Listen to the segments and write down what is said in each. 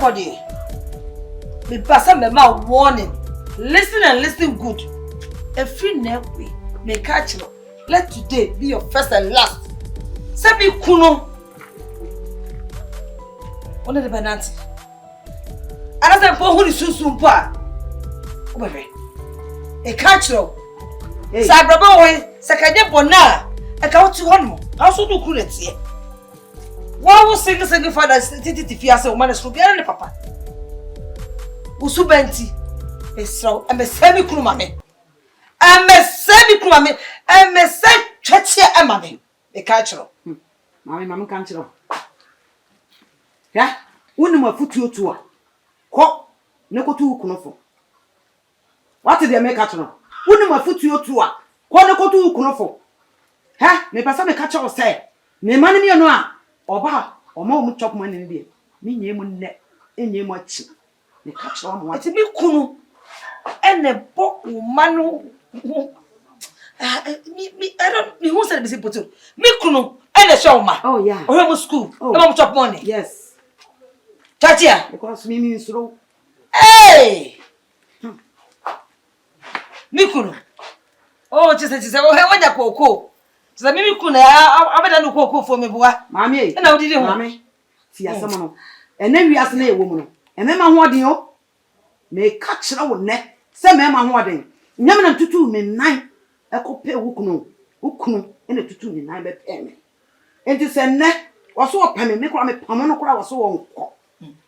Yakodi. Me pass a warning. Listen and listen good. A free neck way may catch you. Let today be your first and last. Sabi kuno. One of the banati. Another boy who is soon pa. Obey. A catch you. Sabrabo way, Sakanya Bona. I count to one more. How should you cool it here? Why was single father stated if you are so managed to be a papa? Usubenti. I'm a semi-crumame. I'm a semi-crumame. I'm a semi-churchier amame. A cultural. Mamma can't you know? Yeah? One more foot you to her. Cock, no go to Kunofo. What did they make at all? One more foot you to her. What go to Kunofo? Ha? Me pass a catcher or say. Me money me no. Oba, or more chop money in the me name net in your much. The catcher on what to be kunu. And the book manu. I don't know who said this put to me kunu and the show ma. Oh yeah. Or school. Oh, I'm chop money. Yes. Chatia. Because me means slow. Hey. Mikunu. Oh, just oh, I want a cocoa. So maybe kuna I better no cocoa for me boy. Mammy. And I did mammy. See a someone. And then we ask a woman. And then my wedding may catch our neck. Some mamma wedding. Yaman tutu me nine. A copy ukunu in a tutu in 9 bed penny. And to send neck was so a penny, make me Pamono was so on.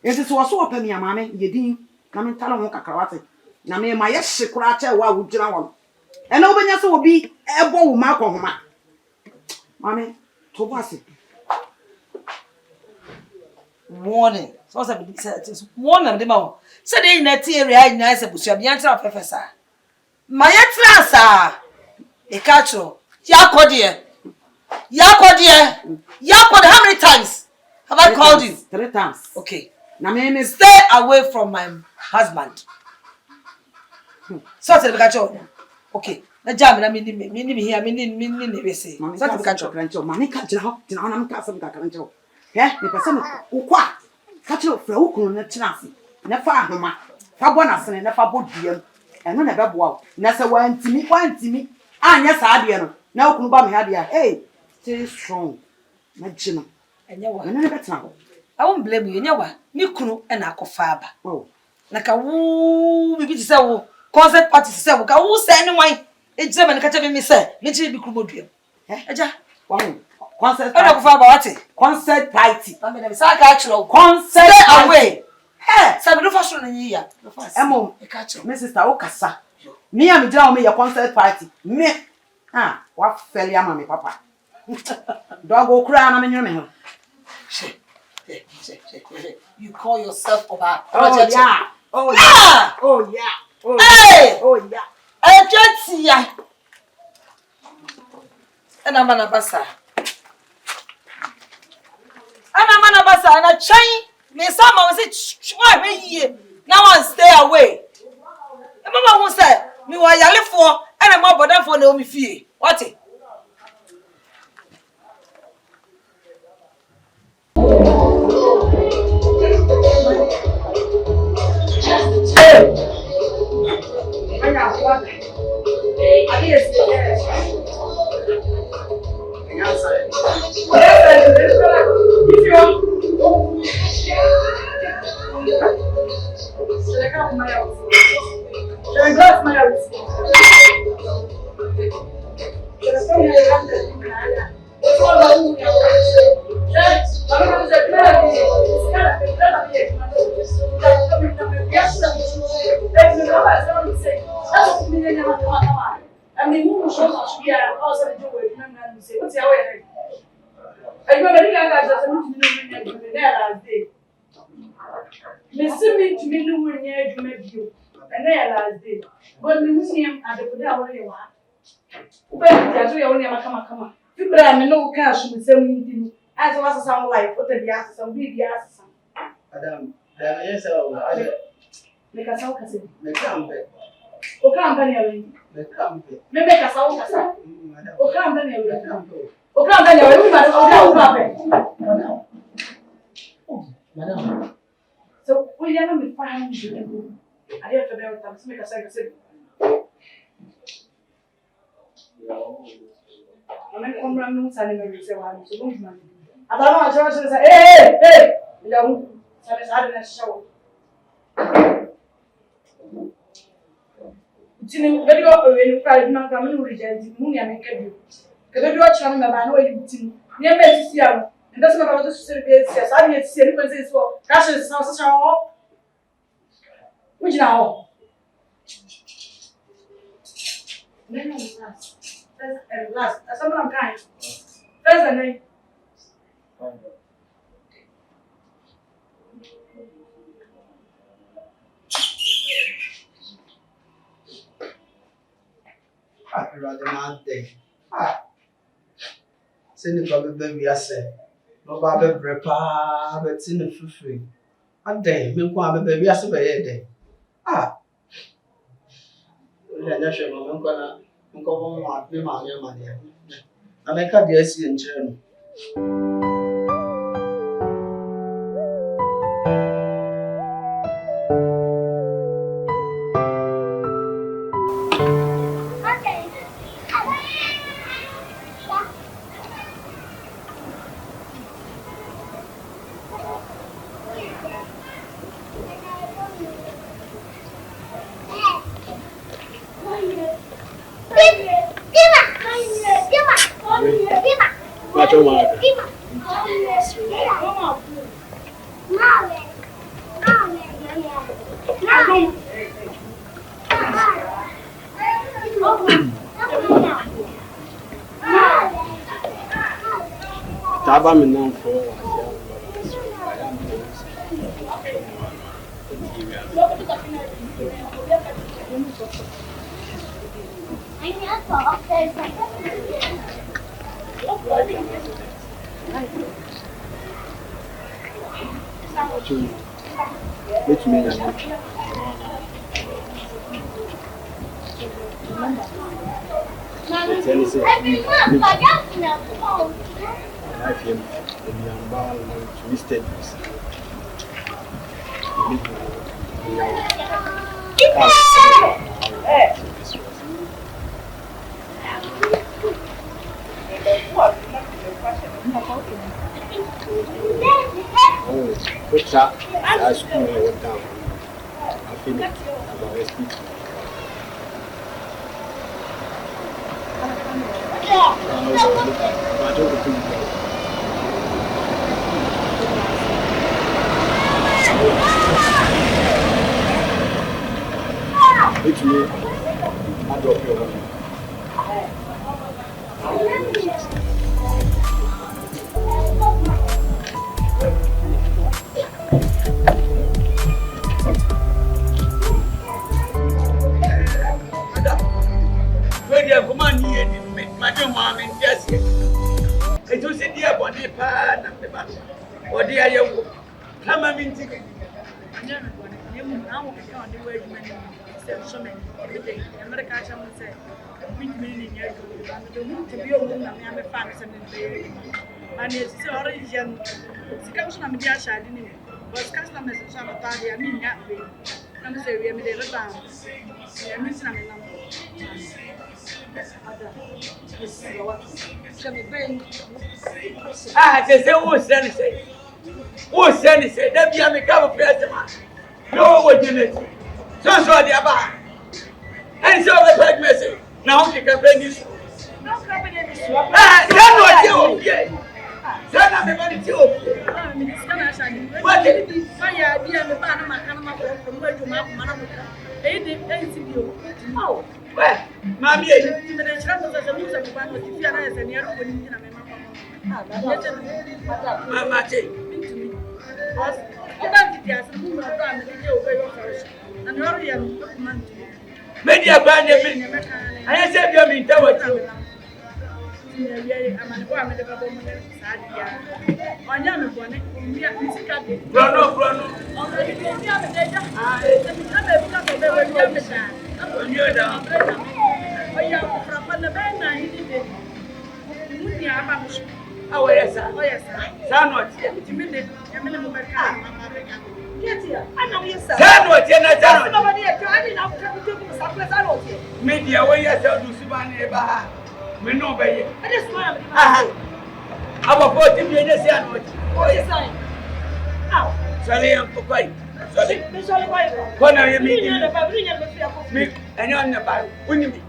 It is was so a penny, mammy, ye ding, coming Talamoka karate. Now me my yes, crater, what would you want? And open your will be a bow mark on my mammy, to was it. Warning. So it's one of them all. So they in that area, nice a bush, the answer of Professor. My answer, a culture. Yakodi, how many times have I called you? 3 times. Okay. Now, me stay away from my husband. So the culture. Okay. Na jam na mini here, mini say. So the culture. Mani culture, I'm casting culture. Yeah, the person ukwa. Culture for ukunu na chance. Na fa ahoma. Fa bona sene na fa bodiem. Eno na be boa. Na se wantimi. Anya sa ade no. Na ukunu ba me ha de a. Hey, stay strong. Na jino. Enya wa. Na betena ho. I won't blame you. Enya wa. Ni kunu e na akofa aba. Oh. Na ka wu bibi ti se wo. Concert party se wo. Ka wu se ni wan. E jira me ka che me se. Me chi bi kunu moduam. Eja. Wa ho. Concert party. Akofa aba wate. Concert party. I mean, say ka chiro. Concert away. Hey, sabi no fashion ni ya. Emo, e ka chiro. Me sister o kasa. Me am jira o me ya concert party. Me. Ah, wa feli ama me papa. Dog go cry na me nyome ho. You call yourself Oba. Oh yeah. Oh yeah. Oh yeah. Oh hey. Oh yeah. I just see ya. And I'm an abasa. And a chain. Me some was it why here. Now I stay away. The mama who said me wa yale for and I'm more than for no me fee. What it? But the museum at the Puda, come. You bring no cash with 17 as was a sound like what the answer, some big answer. Madam, yes, I make a sound. The company. O company. The company. Make a sound. O company. O company. Madam. So we are not 500. I didn't have to time to make a second. I'm going to come around and say, I'm so long. I don't know. I just say, hey, you know, so I didn't show. Very often when you cry, you can't reject money and make you. Because you are trying to know you near me, see, and that's not about the service. I need to see anyone says, well, cash is not such a which now? Last, someone kind. That's the name. I'd rather not think. Send the baby baby, I say. No baby brepa, but it's in the free. And then, me kwa baby, I say, day. I'm sure I'm gonna go on with my money. And I can't get in journal. Taba me known for which means I feel twisted. What's that? That's cool. I went down. I feel it. About speech. It's me. I drop your one. Come on here, Madam Mammy, yes. It was in the body pan of the back. What dear you come on in ticket. Now, the way you so many everything. America, someone said, meet me in your room to be a woman, I'm a fan of something. And it's already young. It's comes from the Asha, didn't it? But customers and some of the I mean, that way. I'm saying, we are made a bound. I'm missing a number. They say, who's anything? Who's anything? That be a make up of president. No, what you need. So, the about. And so, the bad message. Now, you can bring this. No, company is what you Son of a money, too. What did it be? My idea of the Panama from where to Mamma. Oh, well, Mammy, the trouble as a news of the one with the Fianas and your winning Mamma, take me to me. About the gas, who are done the video very first. And hurry and month. Maybe a band of it. I said you mean tower. I'm going to go to the on young one. We are music. Bruno. Already, we have a data. I'm going to from the band. I did it. Oh yes, sir. Oh yes, sir. Sanot. Timide. Yamene mo beka. Ketia. Ana wo yes, sir. Sanot na sanot. Nobody here. Ani na ko to ko sapre sanot here. Media we yes do subane ba. Me no be ye. I just want to be. Aba 40 bi dey say anot. Oh yes, sir. Ow. Sorry am to kai. Sorry. Me sorry boy. Kona ye me. Me Enyo na ba. Uni mi.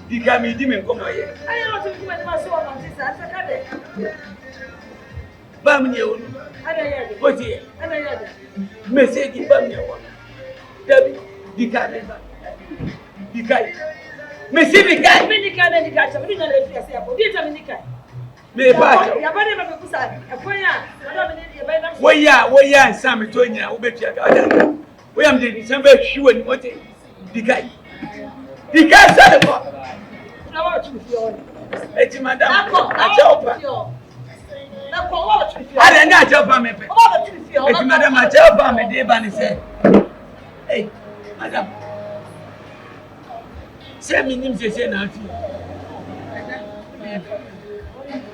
Dika mi di me nkomo ye. I don't think we must so on this answer. Ba mi ye wonu. Ada ye. Oti ye. Ada ye. Message ba mi ye wonu. Dabi dika me ba. Dika. Message dika. Me dika me dika. Me dika le fi ase apo. Dika me dika. Me ba. Ya ba de me kusa. Akoya. Ada me de ba na. Wo ya nsam to nyina wo betua ka ada. Wo yam de nsam ba hwiwa ni mote. Dika. Dika sa de ko. Na wa tu fi o. Eti madam. Achopa. Na ko wa tu fi o. Ada nga achopa me pe. O ba tu fi o. Eti madam achopa me de ba ni se. Hey, madam. Se minim se na ati.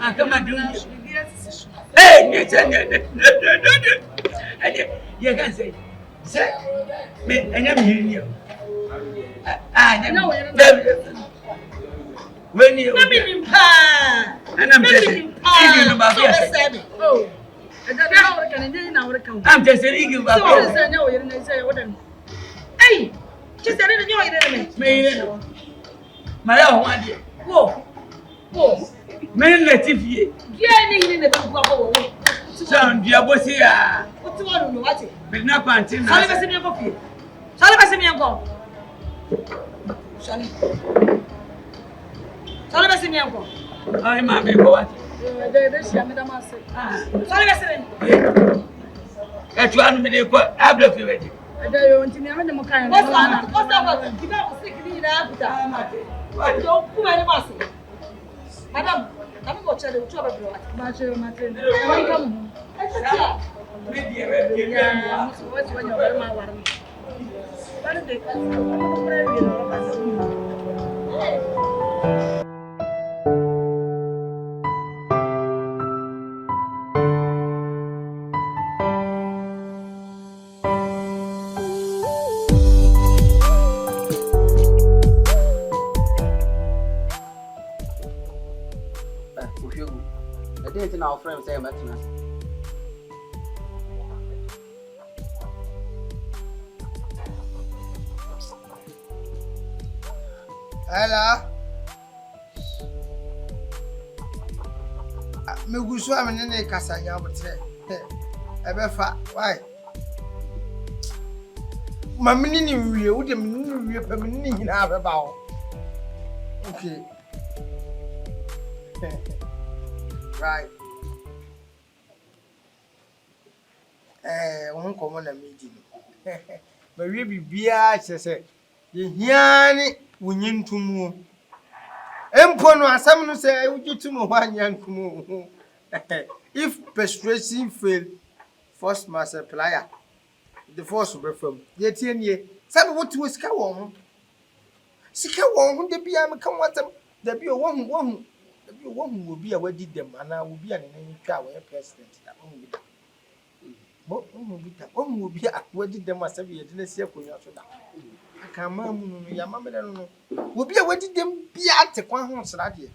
Ah, come on, do it. Hey, you can say, sir, me, and I'm here. When you and I'm just oh, I'm just saying about hey, just said it, me. My own one, whoa, whoa, men let it be. Yeah, in the book. Sound, dear Bossia. What's the one? What? But not panting. Shall I see me a coffee? Shall I see me a go? Shall I see me a go? I'm a big boy. That's one minute. I'll block you ready. I don't want to kind of what's that? You got sick in the don't come any master. Madam, I'm going to tell you trouble. What's come? Yeah, what's when you're very well. I didn't know our friends say much. Hello. Me gusu amene ne kasanya botre. Ebefa, why? Mamini ni wiye, wo de mini wiye pa mini nyina abeba ho. Okay. Right. Won komo na meji no. Ma wie bibia chese. Ye hiane wunyintumu. Empo no asam no say wujutumu hwanyantumu. If persuasion fail, force multiplier. The force will be from. Ye tie sabe what we sika won. Sika won de bia me kan watam. Da bia won will be a wedding them, and I will be an enemy president. But one will be a wedding them as every didn't see a coyote. I can't mamma, your mamma, will be a wedding them be at the Quahons radio.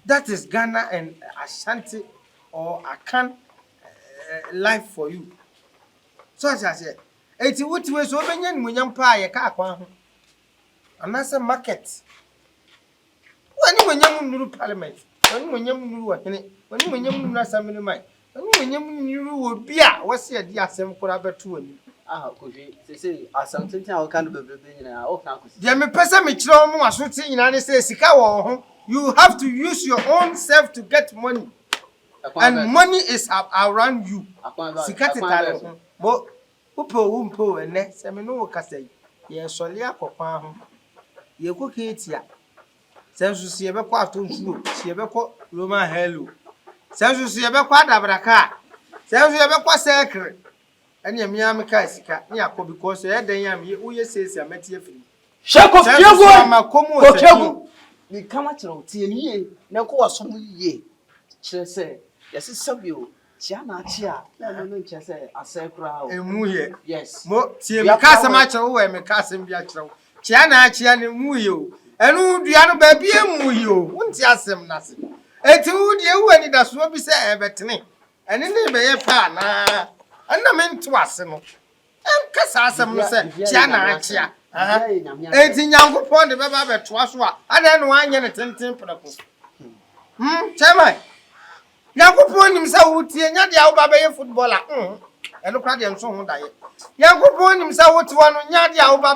That is Ghana and Ashanti or Akan life for you. So as I said, 80 what was open when young pie a car, and that's a market. When you knew Parliament, when you knew what in it, when you knew something might, when you knew would be a what's the idea? Some could have a two. Ah, could you say, as something I can't be in our house. Jamie Pessamich, I should say, in any say, Sikawa, you have to use your own self to get money. And money is around you. Sikati, but Upo, and next, I mean, no, Cassay, yes, Solia Copa, you cook it here. Sensu si ebe kwa tonsu si ebe kwa Roma hello sensu si ebe kwa dabraka sensu ebe kwa sekre ene emi ameka sika ni akọ because e dan yam wo ye sesi amete afiri shako fiego kochegu ni kama chiro tie niye na ko waso mu yiye say, yes, it's some you. Chiana Chia, no, say, I say, Muye. yes. Mo, see, me cast much away, me cast him Biacho. Chiana Chiani Muyo. And who do you baby Muyo? Won't you ask him nothing? And who do you when it does what be said, but me? And in the bay, pana. And I meant to ask him. And Cassam said, Chiana Chia. And in young upon the Baba to us, I don't want any 10 temple. Tell me. Yakupon himself would see any Alba footballer. And look at him so die. Yakupon himself would one Yadi Alba,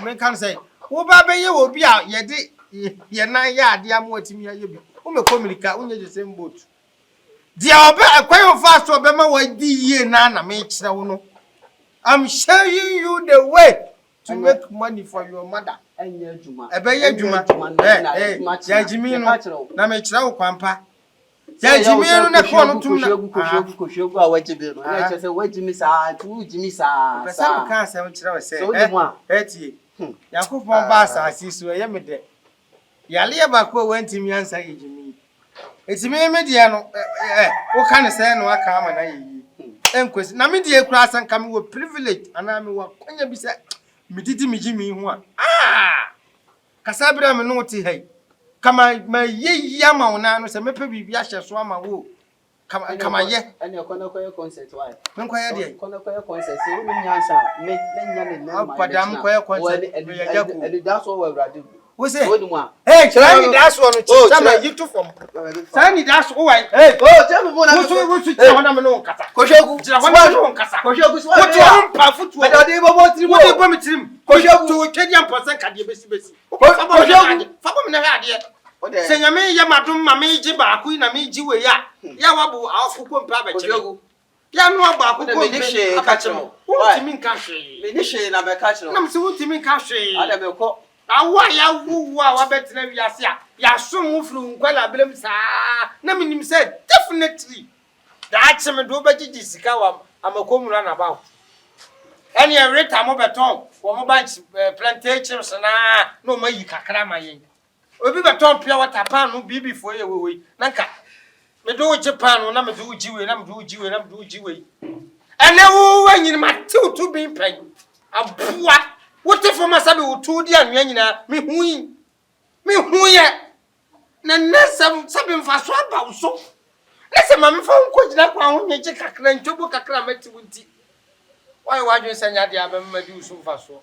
men can say, who Baby will be out yet. Ye 9 yard, dear Motimia, whom a communica only the same boat. The Alba, a quite fast to Obama, why ye Nana makes no. I'm showing you the way to make money for your mother. And your Juma, a bay Juma, Jimmy, Namachao Quampa. Yeah, Jimmy, na kono kushogu awajibiro. Na chese wajimi sa tu jimi sa. Pesa ka se wonchira se. So demwa. Eti. Yakopon ba sa sisu ye mede. Yale ba ko wantimi ansa ye jimi. Eti me dia no wo ka ne se no aka ama na yi. Enkwesi na me dia kura san ka me wo privilege ana me wo kwanya bi se mididi mi jimi hu a. Kasabira me no ti hai. Kama ma ye yama ona no se mepe bibia hye so ama wo kama ye ani kono concert why men kwaya de kono concert se wo nyansa me nya ne na ma padam kwaya concert we ya jago and that's what we brother wo say hey try that's one chama you too from say that's why hey oh tell me bona wo su tira hona me no kasa koshogu tira hona no kasa koshogu so wo tu mpa futu me dey bobo tiri wo dey bobo tiri koshogu to kediam percent ka de besi koshogu fa bo me na ha de senyame ye madum ma me ji ba aku na me ji we ya wabu afuko mpa ba koshogu ya no agba afuko me ni hwe ka chemo wo timi nka hwe me ni hwe na be ka chemo na me se wo timi nka hwe ada me ko awa ya wuwu a wabetena wiase a ya som wo furu nkwala blem saa na minim say definitely da cheme do bagigi sika wa amakomura na ba eni reta mo beton wo mo bank plantation na no mayi kakra mayen obi beton pia water pan no bibi fo ye wewe nanka me do Japan na me do jiwe na me do jiwe na me do jiwe ene wo wanyin ma tiw bin pen abua what if my sabi utu di anwa nyina me hu ye na nasam sabi mfaso aba uso nese ma me fa nko gina kwa ho nyeje kakra ntobo kakra mati wunti why wadwen sanya dia ba mmadi uso mfaso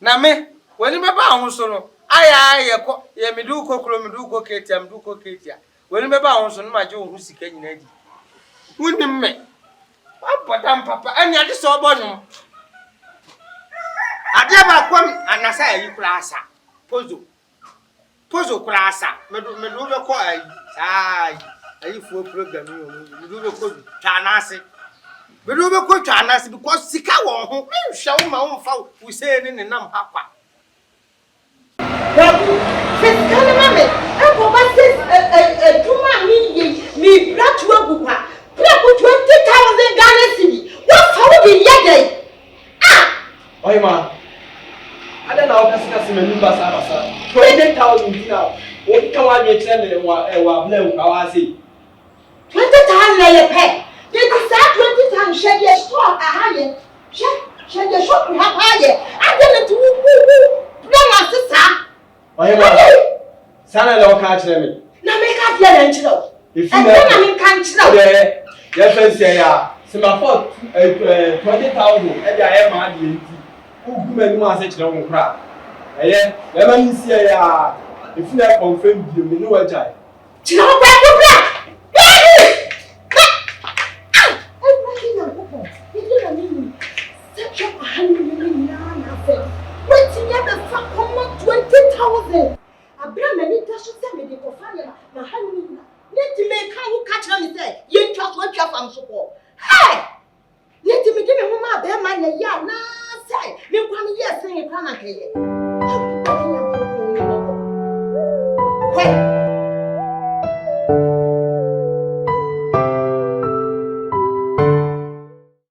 na me wani me ba ho so no aya ye ko ye medu kokro medu ko ketia wani me ba ho so no ma je ho sika nyina di wunim me wabodam papa anya de so obonu adia ba kwam anasa ayi klasa pozo klasa me do be ko ayi fo program yo me do be ko twanase me do be ko twanase because sika won ho me hwe wo ma wo fa wo se ni nam hakwa babu fiskana mame abo ba se duma mi bratu agukwa preku 20,000 Ghana cedi what for we be yede OHEMAA ada na okasika se menu basa 20,000 dinao o ka wa nye kire me wa blem ka wa se 20,000 ye pe they decide 20,000 share your store ahaye share your shop ahaye and to blem asisa OHEMAA sana le o ka kire me na me ka dia na nchiro if you na me kan nchiro ye fancy ya se ma for 20,000 e dia e ma di nti ugumenu ase kire wo kra eye le ma nsi ya if you confirm bi me no wajai kire wo bra